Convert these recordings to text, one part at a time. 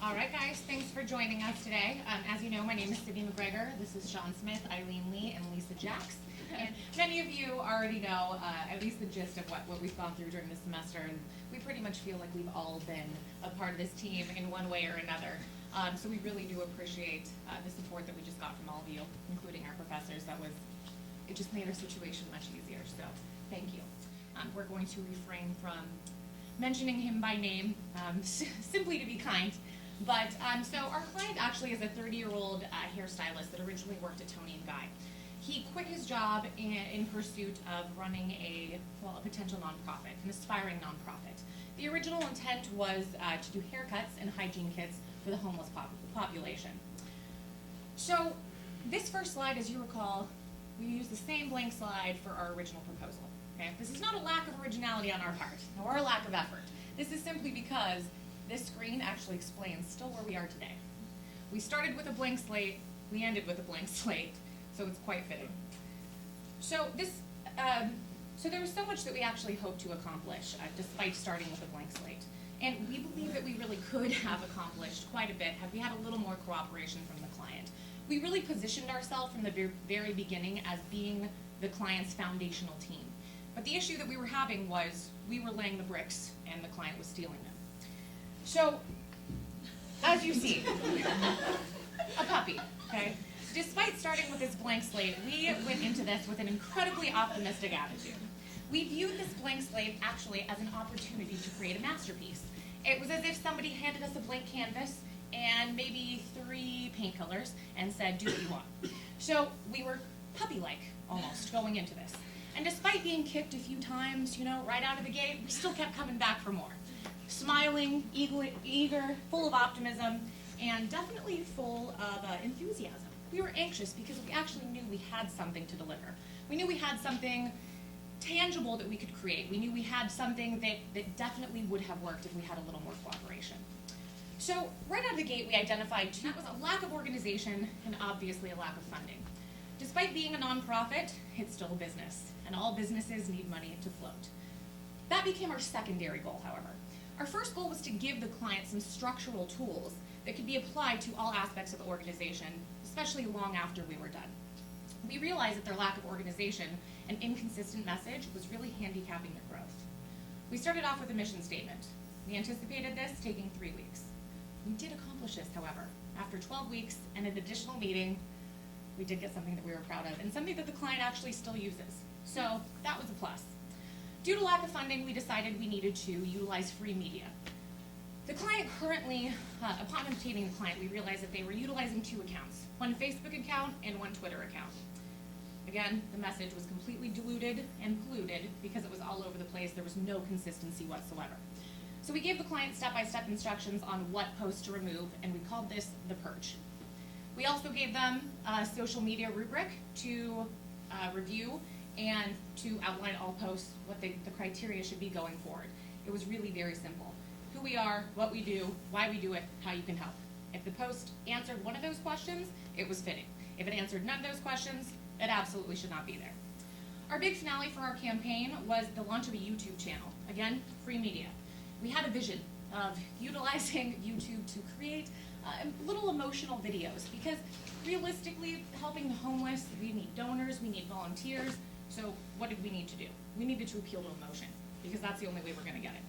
All right, guys, thanks for joining us today. As you know, my name is Sydney McGregor. This is Sean Smith, Eileen Lee, and Lisa Jacks. And many of you already know at least the gist of what we've gone through during this semester, and we pretty much feel like we've all been a part of this team in one way or another. So we really do appreciate the support that we just got from all of you, including our professors. It just made our situation much easier, so thank you. We're going to refrain from mentioning him by name, simply to be kind. But so our client actually is a 30-year-old hairstylist that originally worked at Tony & Guy. He quit his job in pursuit of running a potential nonprofit, an aspiring nonprofit. The original intent was to do haircuts and hygiene kits for the homeless population. So this first slide, as you recall, we used the same blank slide for our original proposal. Okay? This is not a lack of originality on our part, nor a lack of effort. This is simply because this screen actually explains still where we are today. We started with a blank slate, we ended with a blank slate, so it's quite fitting. So there was so much that we actually hoped to accomplish despite starting with a blank slate. And we believe that we really could have accomplished quite a bit had we had a little more cooperation from the client. We really positioned ourselves from the very beginning as being the client's foundational team. But the issue that we were having was we were laying the bricks and the client was stealing them. So, as you see, a puppy, okay? Despite starting with this blank slate, we went into this with an incredibly optimistic attitude. We viewed this blank slate actually as an opportunity to create a masterpiece. It was as if somebody handed us a blank canvas and maybe 3 paint colors and said, do what you want. So we were puppy-like, almost, going into this. And despite being kicked a few times, right out of the gate, we still kept coming back for more. Smiling, eager, full of optimism, and definitely full of enthusiasm. We were anxious because we actually knew we had something to deliver. We knew we had something tangible that we could create. We knew we had something that definitely would have worked if we had a little more cooperation. So right out of the gate, we identified two. That was a lack of organization and obviously a lack of funding. Despite being a nonprofit, it's still a business, and all businesses need money to float. That became our secondary goal, however. Our first goal was to give the client some structural tools that could be applied to all aspects of the organization, especially long after we were done. We realized that their lack of organization and inconsistent message was really handicapping their growth. We started off with a mission statement. We anticipated this taking 3 weeks. We did accomplish this, however. After 12 weeks and an additional meeting, we did get something that we were proud of, and something that the client actually still uses. So that was a plus. Due to lack of funding, we decided we needed to utilize free media. The client currently, upon obtaining the client, we realized that they were utilizing 2 accounts, one Facebook account and one Twitter account. Again, the message was completely diluted and polluted because it was all over the place. There was no consistency whatsoever. So we gave the client step-by-step instructions on what posts to remove, and we called this the purge. We also gave them a social media rubric to review and to outline all posts, what the criteria should be going forward. It was really very simple. Who we are, what we do, why we do it, how you can help. If the post answered one of those questions, it was fitting. If it answered none of those questions, it absolutely should not be there. Our big finale for our campaign was the launch of a YouTube channel. Again, free media. We had a vision of utilizing YouTube to create little emotional videos because realistically, helping the homeless, we need donors, we need volunteers. So what did we need to do? We needed to appeal to emotion because that's the only way we're going to get it.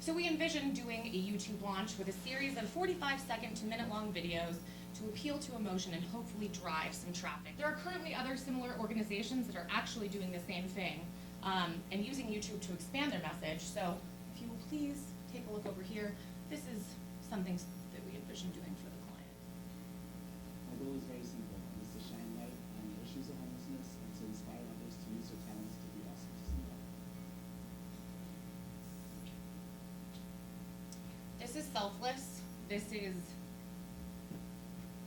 So we envisioned doing a YouTube launch with a series of 45-second to minute-long videos to appeal to emotion and hopefully drive some traffic. There are currently other similar organizations that are actually doing the same thing and using YouTube to expand their message. So if you will please take a look over here, this is something that we envision doing for the client. My goal is very simple, and it's to shine light on the issues of homelessness and to inspire others to use their talents to be awesome to somebody. This is selfless. This is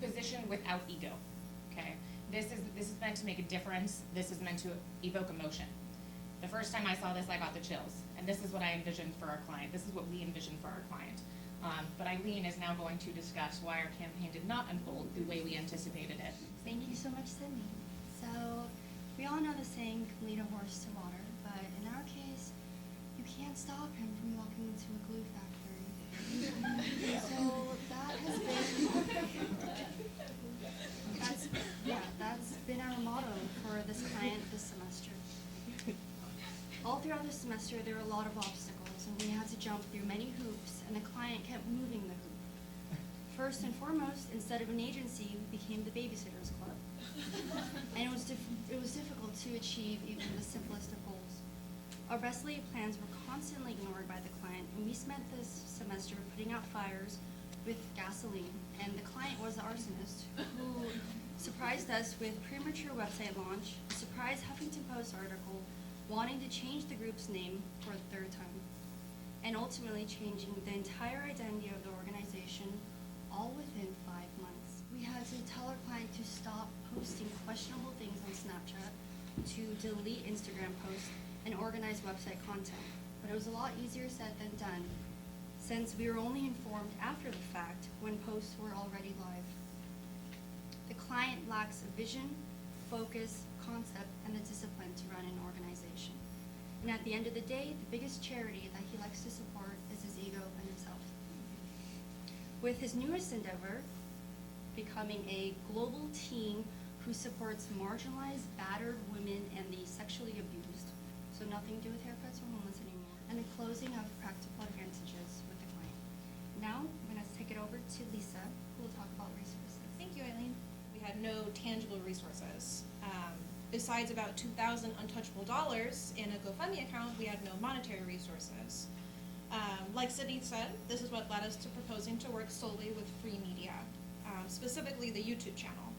positioned without ego. Okay. This is meant to make a difference. This is meant to evoke emotion. The first time I saw this, I got the chills, and this is what I envisioned for our client. This is what we envisioned for our client. But Eileen is now going to discuss why our campaign did not unfold the way we anticipated it. Thank you so much, Sydney. So, we all know the saying, lead a horse to water, but in our case, you can't stop him from walking into a glue factory. So that has that's been our motto for this client this semester. All throughout the semester, there were a lot of obstacles, and we had to jump through many hoops, and the client kept moving the hoop. First and foremost, instead of an agency, we became the Babysitters Club. And it was difficult to achieve even the simplest of goals. Our best laid plans were constantly ignored by the client, and we spent this semester putting out fires with gasoline, and the client was the arsonist who surprised us with premature website launch, a surprise Huffington Post article, wanting to change the group's name for the third time, and ultimately changing the entire identity of the organization, all within 5 months. We had to tell our client to stop posting questionable things on Snapchat, to delete Instagram posts, and organize website content. But it was a lot easier said than done, since we were only informed after the fact when posts were already live. The client lacks a vision, focus, concept, and the discipline to run an organization. And at the end of the day, the biggest charity that he likes to support is his ego and himself. With his newest endeavor, becoming a global team who supports marginalized, battered women and the sexually abused, so nothing to do with haircuts or homeless anymore, and the closing of practical advantages with the client. Now, I'm going to take it over to Lisa, who will talk about resources. Thank you, Eileen. We had no tangible resources. Besides about $2,000 untouchable dollars in a GoFundMe account, we had no monetary resources. Like Sydney said, this is what led us to proposing to work solely with free media, specifically the YouTube channel.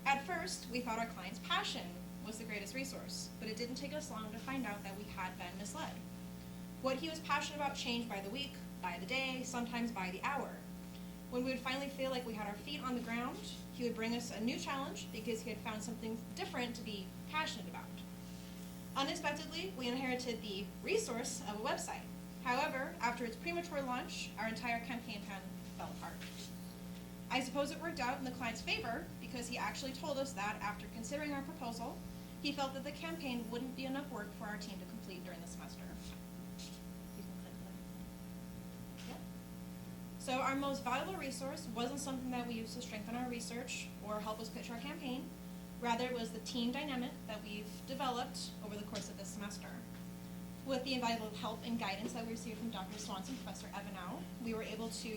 At first, we thought our client's passion was the greatest resource, but it didn't take us long to find out that we had been misled. What he was passionate about changed by the week, by the day, sometimes by the hour. When we would finally feel like we had our feet on the ground, he would bring us a new challenge because he had found something different to be passionate about. Unexpectedly, we inherited the resource of a website. However, after its premature launch, our entire campaign plan fell apart. I suppose it worked out in the client's favor because he actually told us that after considering our proposal, he felt that the campaign wouldn't be enough work for our team to complete during the semester. You can click that. Yep. So our most valuable resource wasn't something that we used to strengthen our research or help us pitch our campaign. Rather, it was the team dynamic that we've developed over the course of this semester. With the invaluable help and guidance that we received from Dr. Swanson, Professor Evanow, we were able to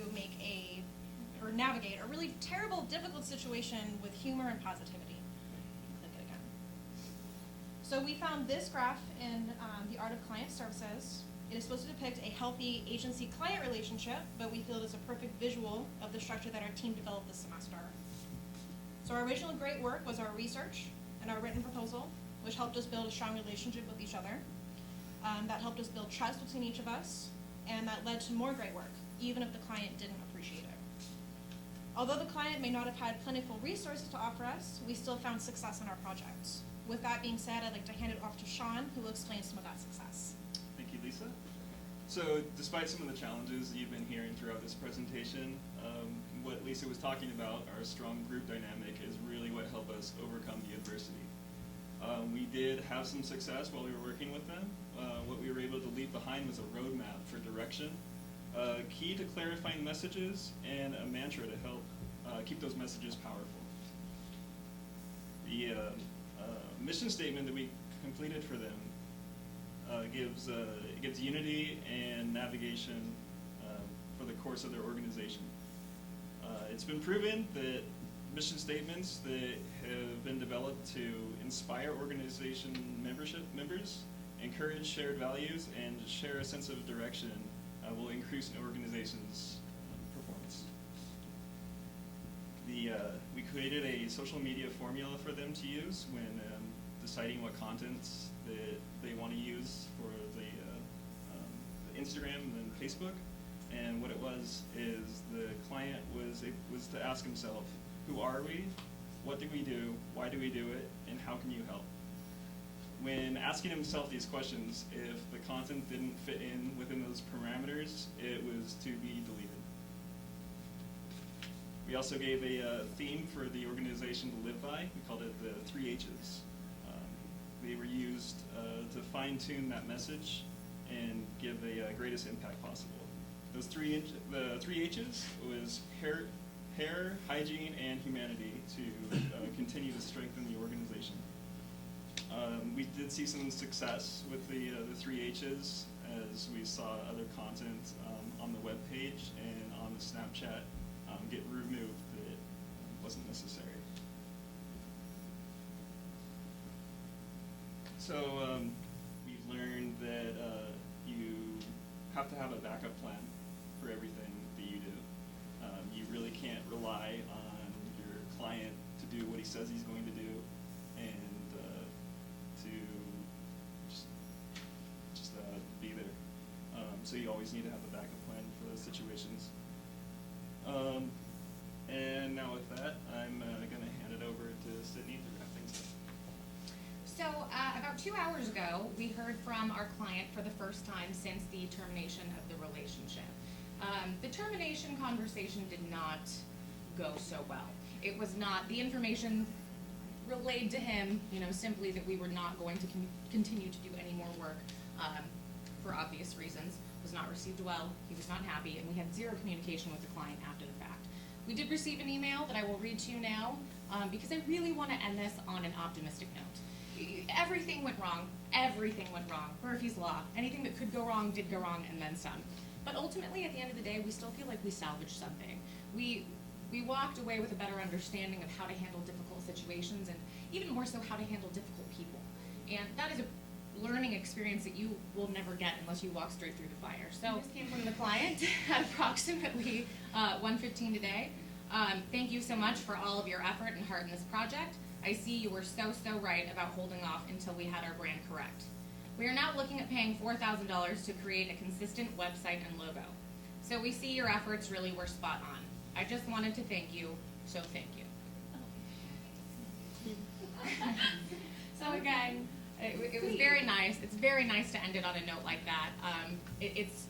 navigate a really terrible, difficult situation with humor and positivity. You can click it again. So we found this graph in the Art of Client Services. It is supposed to depict a healthy agency-client relationship, but we feel it is a perfect visual of the structure that our team developed this semester. So our original great work was our research and our written proposal, which helped us build a strong relationship with each other. That helped us build trust between each of us, and that led to more great work, even if the client didn't appreciate it. Although the client may not have had plentiful resources to offer us, we still found success in our project. With that being said, I'd like to hand it off to Sean, who will explain some of that success. Thank you, Lisa. So despite some of the challenges you've been hearing throughout this presentation, what Lisa was talking about, our strong group dynamic, is really what helped us overcome the adversity. We did have some success while we were working with them. What we were able to leave behind was a roadmap for direction, a key to clarifying messages, and a mantra to help keep those messages powerful. The mission statement that we completed for them gives unity and navigation for the course of their organization. It's been proven that mission statements that have been developed to inspire organization members, encourage shared values, and share a sense of direction will increase an organization's performance. We created a social media formula for them to use when deciding what contents that they want to use for the Instagram and then Facebook. And what it was is the client was to ask himself, who are we? What do we do? Why do we do it? And how can you help? When asking himself these questions, if the content didn't fit in within those parameters, it was to be deleted. We also gave a theme for the organization to live by. We called it the 3 H's. They were used to fine-tune that message and give the greatest impact possible. the three H's was hair, hygiene, and humanity to continue to strengthen the organization. We did see some success with the three H's as we saw other content on the web page and on the Snapchat get removed that wasn't necessary. So we've learned that you have to have a backup plan for everything that you do. You really can't rely on your client to do what he says he's going to do and to just be there. So you always need to have a backup plan for those situations. And now with that, I'm going to hand it over to Sydney to wrap things up. So about 2 hours ago, we heard from our client for the first time since the termination of the relationship. The termination conversation did not go so well. It was not, the information relayed to him, simply that we were not going to continue to do any more work for obvious reasons, was not received well, he was not happy, and we had zero communication with the client after the fact. We did receive an email that I will read to you now because I really want to end this on an optimistic note. Everything went wrong. Everything went wrong. Murphy's Law. Anything that could go wrong did go wrong, and then some. But ultimately, at the end of the day, we still feel like we salvaged something. We walked away with a better understanding of how to handle difficult situations, and even more so, how to handle difficult people. And that is a learning experience that you will never get unless you walk straight through the fire. So this came from the client at approximately 1:15 today. Thank you so much for all of your effort and heart in this project. I see you were so right about holding off until we had our brand correct. We are now looking at paying $4,000 to create a consistent website and logo. So we see your efforts really were spot on. I just wanted to thank you, so thank you. So again, it was very nice. It's very nice to end it on a note like that. It's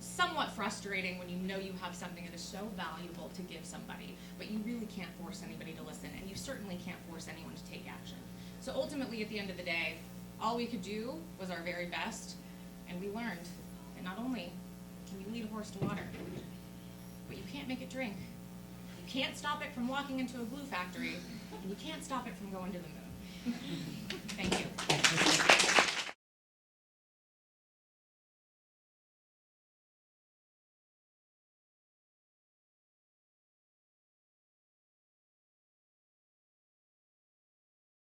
somewhat frustrating when you know you have something that is so valuable to give somebody, but you really can't force anybody to listen, and you certainly can't force anyone to take action. So ultimately, at the end of the day, all we could do was our very best, and we learned that not only can you lead a horse to water, but you can't make it drink. You can't stop it from walking into a glue factory, and you can't stop it from going to the moon. Thank you.